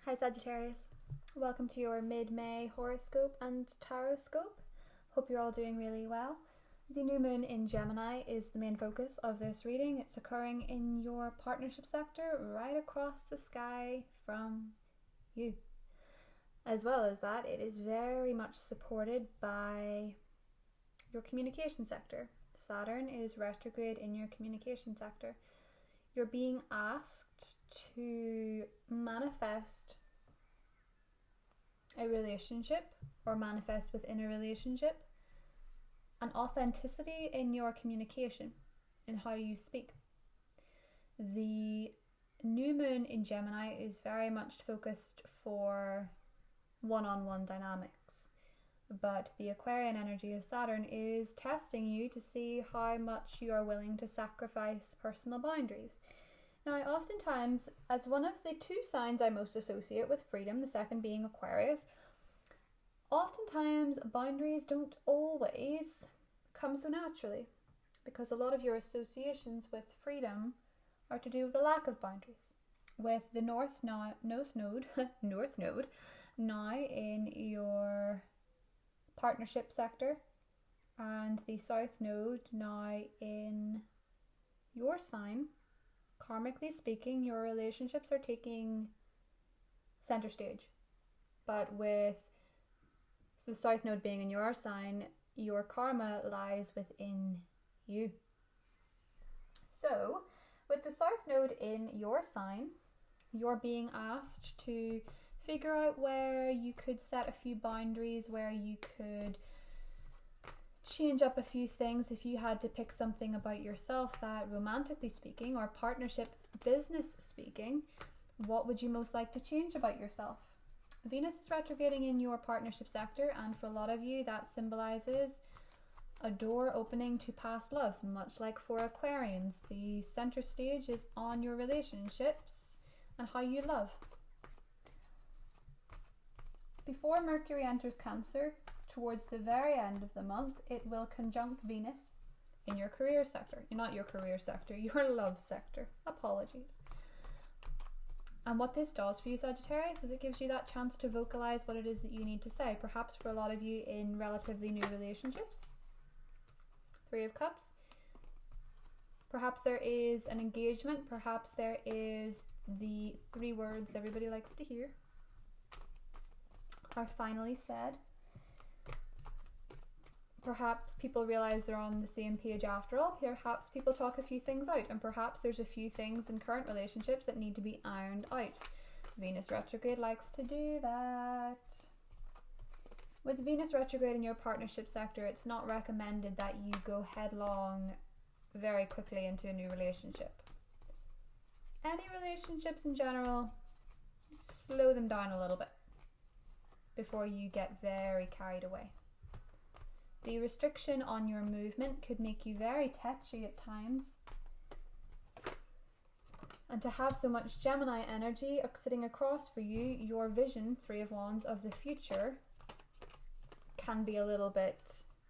Hi Sagittarius, welcome to your mid-May horoscope and tarottorecovery. Hope you're all doing really well. The new moon in Gemini is the main focus of this reading. It's occurring in your partnership sector right across the sky from you. As well as that, it is very much supported by your communication sector. Saturn is retrograde in your communication sector. You're being asked to manifest a relationship or manifest within a relationship an authenticity in your communication, in how you speak. The new moon in Gemini is very much focused for one-on-one dynamics, but the Aquarian energy of Saturn is testing you to see how much you are willing to sacrifice personal boundaries. Now, oftentimes, as one of the two signs I most associate with freedom, the second being Aquarius, oftentimes boundaries don't always come so naturally, because a lot of your associations with freedom are to do with the lack of boundaries. With the north node now in your partnership sector, and the south node now in your sign, karmically speaking, your relationships are taking center stage. But with the south node being in your sign, your karma lies within you. So, with the south node in your sign, you're being asked to figure out where you could set a few boundaries, where you could change up a few things. If you had to pick something about yourself that, romantically speaking or partnership business speaking, what would you most like to change about yourself? Venus is retrograding in your partnership sector, and for a lot of you that symbolizes a door opening to past loves. Much like for Aquarians, the center stage is on your relationships and how you love. Before Mercury enters Cancer, towards the very end of the month, it will conjunct Venus in your career sector. Not your career sector, your love sector. Apologies. And what this does for you, Sagittarius, is it gives you that chance to vocalize what it is that you need to say. Perhaps for a lot of you in relatively new relationships. Three of Cups. Perhaps there is an engagement. Perhaps there is the three words everybody likes to hear are finally said. Perhaps people realize they're on the same page after all. Perhaps people talk a few things out, and perhaps there's a few things in current relationships that need to be ironed out. Venus retrograde likes to do that. With Venus retrograde in your partnership sector, it's not recommended that you go headlong very quickly into a new relationship. Any relationships in general, slow them down a little bit before you get very carried away. The restriction on your movement could make you very tetchy at times. And to have so much Gemini energy sitting across for you, your vision, Three of Wands, of the future can be a little bit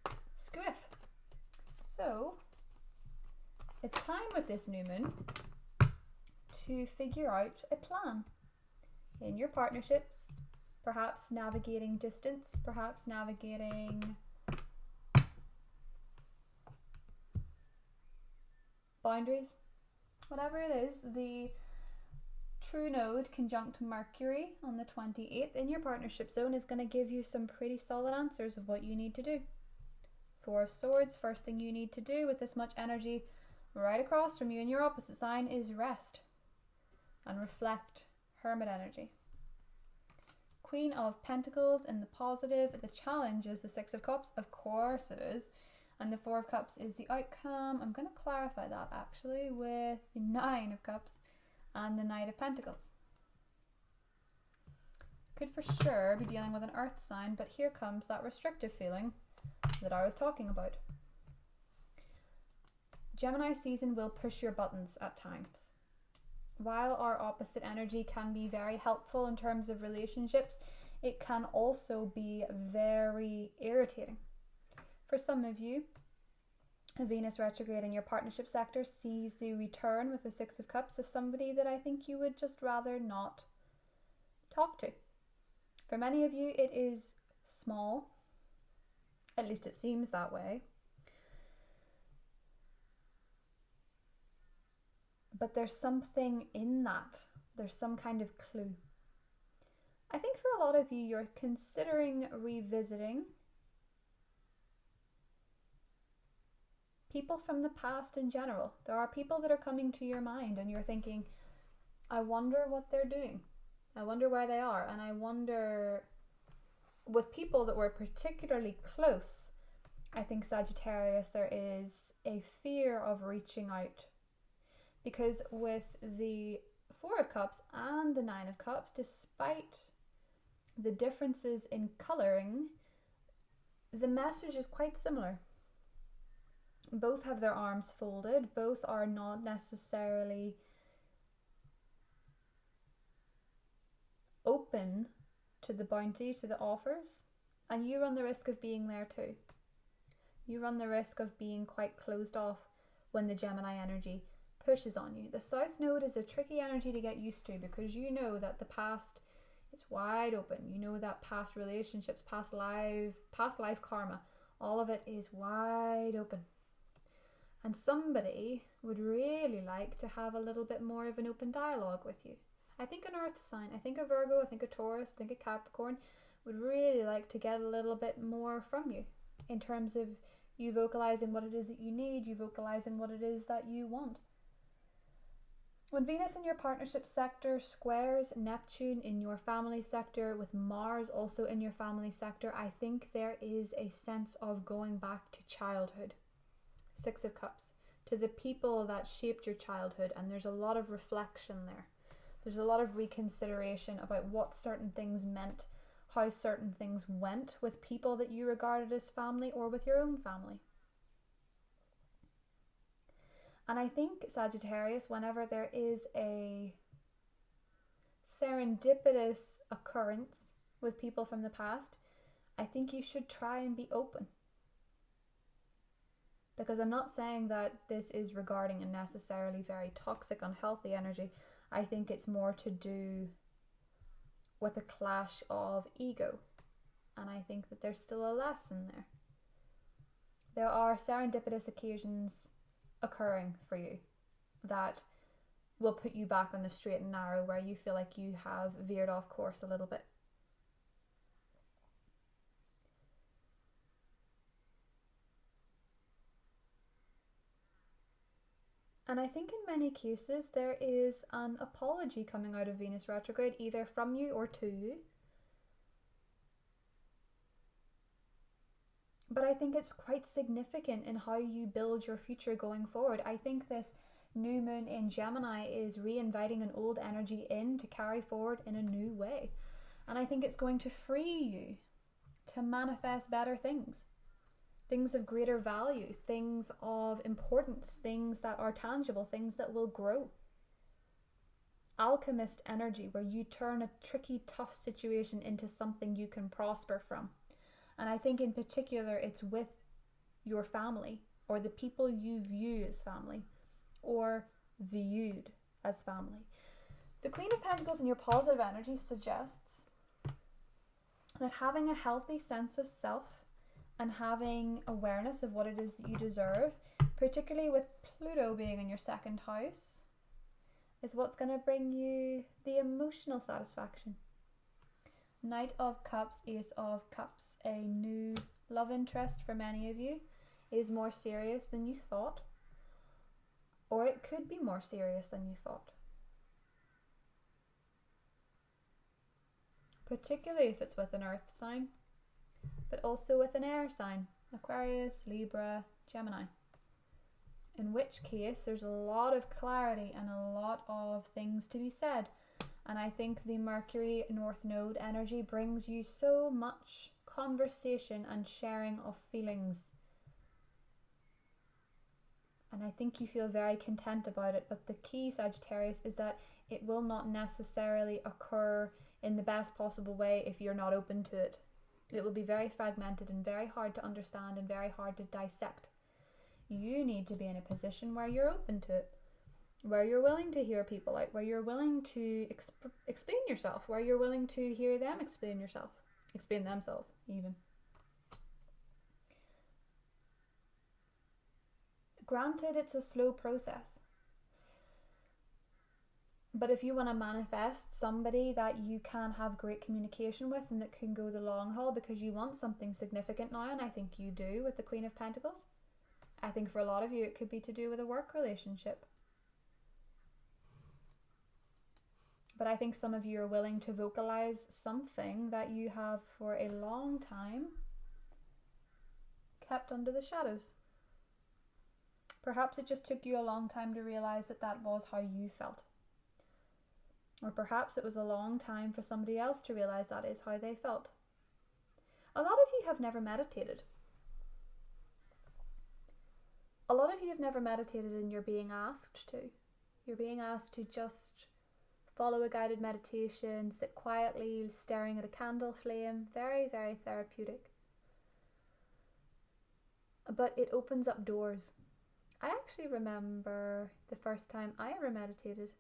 squiff. So, it's time with this new moon to figure out a plan in your partnerships, perhaps navigating distance, perhaps navigating boundaries, whatever it is. The true node conjunct Mercury on the 28th in your partnership zone is going to give you some pretty solid answers of what you need to do. Four of Swords, first thing you need to do with this much energy right across from you in your opposite sign is rest and reflect Hermit energy. Queen of Pentacles in the positive. The challenge is the Six of Cups, of course it is. And the Four of Cups is the outcome. I'm going to clarify that actually with the Nine of Cups and the Knight of Pentacles. Could for sure be dealing with an earth sign, but here comes that restrictive feeling that I was talking about. Gemini season will push your buttons at times. While our opposite energy can be very helpful in terms of relationships, it can also be very irritating. For some of you, a Venus retrograde in your partnership sector sees the return with the Six of Cups of somebody that I think you would just rather not talk to. For many of you, it is small. At least it seems that way. But there's something in that. There's some kind of clue. I think for a lot of you, you're considering revisiting people from the past in general. There are people that are coming to your mind and you're thinking, I wonder what they're doing. I wonder where they are. And I wonder, with people that were particularly close, I think Sagittarius, there is a fear of reaching out. Because with the Four of Cups and the Nine of Cups, despite the differences in colouring, the message is quite similar. Both have their arms folded. Both are not necessarily open to the bounty, to the offers. And you run the risk of being there too. You run the risk of being quite closed off when the Gemini energy pushes on you. The South Node is a tricky energy to get used to because you know that the past is wide open. You know that past relationships, past life karma, all of it is wide open. And somebody would really like to have a little bit more of an open dialogue with you. I think an Earth sign, I think a Virgo, I think a Taurus, I think a Capricorn would really like to get a little bit more from you in terms of you vocalizing what it is that you need, you vocalizing what it is that you want. When Venus in your partnership sector squares Neptune in your family sector with Mars also in your family sector, I think there is a sense of going back to childhood. Six of Cups, to the people that shaped your childhood, and there's a lot of reflection there. There's a lot of reconsideration about what certain things meant, how certain things went with people that you regarded as family or with your own family. And I think, Sagittarius, whenever there is a serendipitous occurrence with people from the past, I think you should try and be open. Because I'm not saying that this is regarding a necessarily very toxic, unhealthy energy. I think it's more to do with a clash of ego. And I think that there's still a lesson there. There are serendipitous occasions occurring for you that will put you back on the straight and narrow where you feel like you have veered off course a little bit. And I think in many cases there is an apology coming out of Venus retrograde, either from you or to you. But I think it's quite significant in how you build your future going forward. I think this new moon in Gemini is re-inviting an old energy in to carry forward in a new way. And I think it's going to free you to manifest better things. Things of greater value, things of importance, things that are tangible, things that will grow. Alchemist energy, where you turn a tricky, tough situation into something you can prosper from. And I think in particular it's with your family or the people you view as family or viewed as family. The Queen of Pentacles in your positive energy suggests that having a healthy sense of self and having awareness of what it is that you deserve, particularly with Pluto being in your second house, is what's going to bring you the emotional satisfaction. Knight of Cups, Ace of Cups, a new love interest for many of you is more serious than you thought, or it could be more serious than you thought. Particularly if it's with an earth sign, but also with an air sign, Aquarius, Libra, Gemini. In which case there's a lot of clarity and a lot of things to be said. And I think the Mercury North Node energy brings you so much conversation and sharing of feelings. And I think you feel very content about it. But the key, Sagittarius, is that it will not necessarily occur in the best possible way if you're not open to it. It will be very fragmented and very hard to understand and very hard to dissect. You need to be in a position where you're open to it, where you're willing to hear people out, where you're willing to explain yourself, where you're willing to hear them explain themselves even. Granted, it's a slow process. But if you want to manifest somebody that you can have great communication with and that can go the long haul because you want something significant now, and I think you do with the Queen of Pentacles, I think for a lot of you it could be to do with a work relationship. But I think some of you are willing to vocalize something that you have for a long time kept under the shadows. Perhaps it just took you a long time to realize that that was how you felt. Or perhaps it was a long time for somebody else to realize that is how they felt. A lot of you have never meditated. A lot of you have never meditated and you're being asked to. You're being asked to just follow a guided meditation, sit quietly, staring at a candle flame. Very, very therapeutic. But it opens up doors. I actually remember the first time I ever meditated.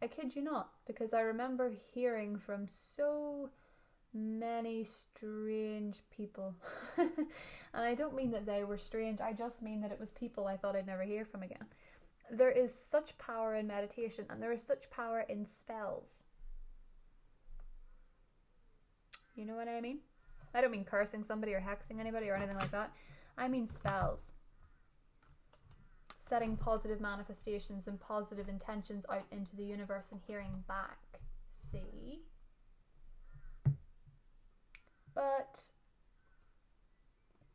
I kid you not, because I remember hearing from so many strange people. And I don't mean that they were strange, I just mean that it was people I thought I'd never hear from again. There is such power in meditation, and there is such power in spells. You know what I mean? I don't mean cursing somebody or hexing anybody or anything like that. I mean spells. Setting positive manifestations and positive intentions out into the universe and hearing back. See? But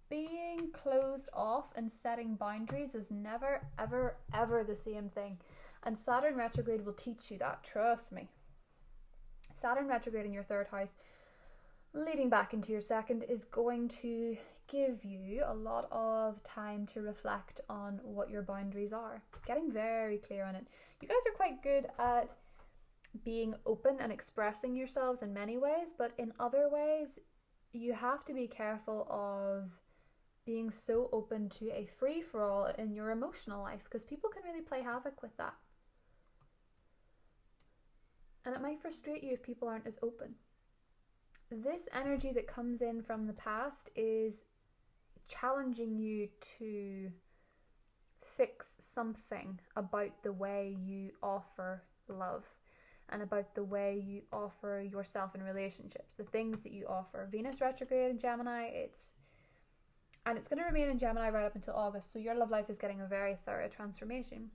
being closed off and setting boundaries is never, ever, ever the same thing. And Saturn retrograde will teach you that, trust me. Saturn retrograde in your third house, leading back into your second, is going to give you a lot of time to reflect on what your boundaries are. Getting very clear on it. You guys are quite good at being open and expressing yourselves in many ways, but in other ways, you have to be careful of being so open to a free-for-all in your emotional life, because people can really play havoc with that. And it might frustrate you if people aren't as open. This energy that comes in from the past is challenging you to fix something about the way you offer love and about the way you offer yourself in relationships, the things that you offer. Venus retrograde in Gemini, it's going to remain in Gemini right up until August, so your love life is getting a very thorough transformation.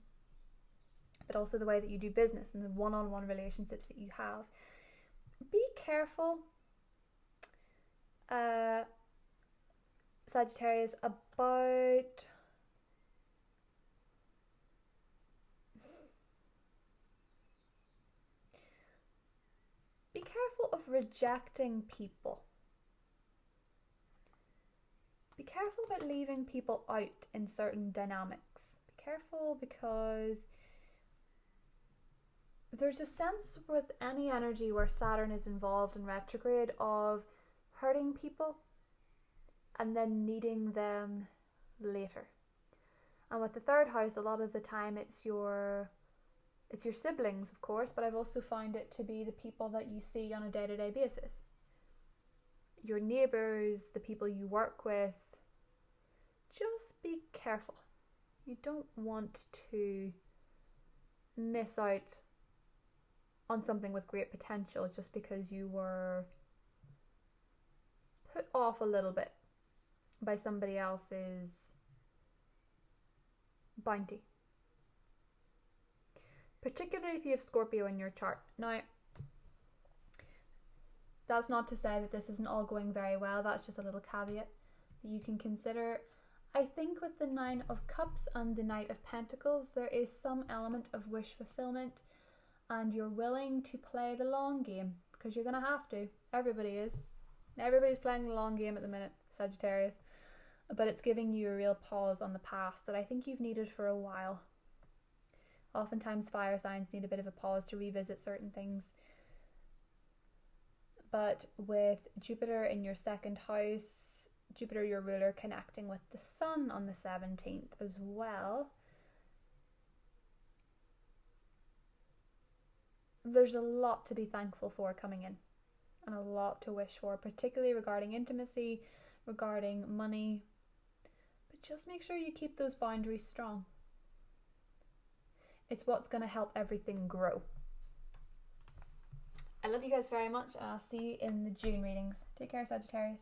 But also the way that you do business and the one-on-one relationships that you have. Be careful, Sagittarius, about be careful of rejecting people. Be careful about leaving people out in certain dynamics. Be careful, because there's a sense with any energy where Saturn is involved in retrograde of hurting people and then needing them later. And with the third house, a lot of the time it's your siblings, of course, but I've also found it to be the people that you see on a day-to-day basis. Your neighbours, the people you work with. Just be careful. You don't want to miss out on something with great potential just because you were put off a little bit by somebody else's bounty. Particularly if you have Scorpio in your chart. Now, that's not to say that this isn't all going very well. That's just a little caveat that you can consider. I think with the Nine of Cups and the Knight of Pentacles, there is some element of wish fulfillment, and you're willing to play the long game, because you're going to have to. Everybody is. Everybody's playing the long game at the minute, Sagittarius. But it's giving you a real pause on the past that I think you've needed for a while. Oftentimes fire signs need a bit of a pause to revisit certain things. But with Jupiter in your second house, Jupiter, your ruler, connecting with the Sun on the 17th as well, there's a lot to be thankful for coming in and a lot to wish for, particularly regarding intimacy, regarding money. But just make sure you keep those boundaries strong. It's what's going to help everything grow. I love you guys very much, and I'll see you in the June readings. Take care, Sagittarius.